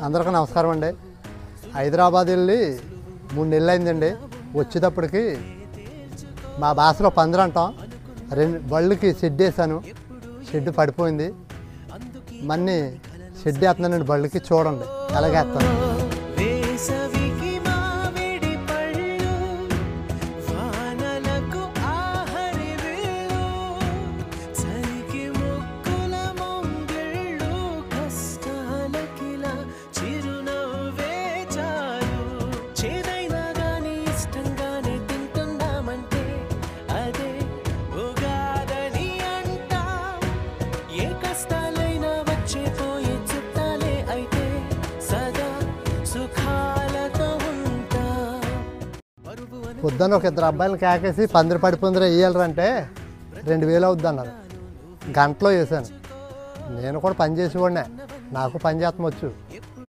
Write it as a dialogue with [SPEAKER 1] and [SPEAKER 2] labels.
[SPEAKER 1] అందరికీ నమస్కారం అండి. హైదరాబాద్ వెళ్ళి 3 నెలలు అయిందండి. వచ్చేటప్పటికి మా భాషలో పందిరి అంటాం. 2 బళ్ళకి షెడ్ వేసాను. షెడ్ పడిపోయింది. మన్ని షెడ్ వేస్తున్నానండి బళ్ళకి. చూడండి ఎలాగేస్తాను. పొద్దున్న ఒక 2 అబ్బాయిలు కేకేసి పందిరి పడిపోందిరా వేయాలంటే 2000 అవుద్ది అన్నారు. గంటలో వేసాను. నేను కూడా పని చేసేవాడినే. నాకు పని చేస్తాం వచ్చు.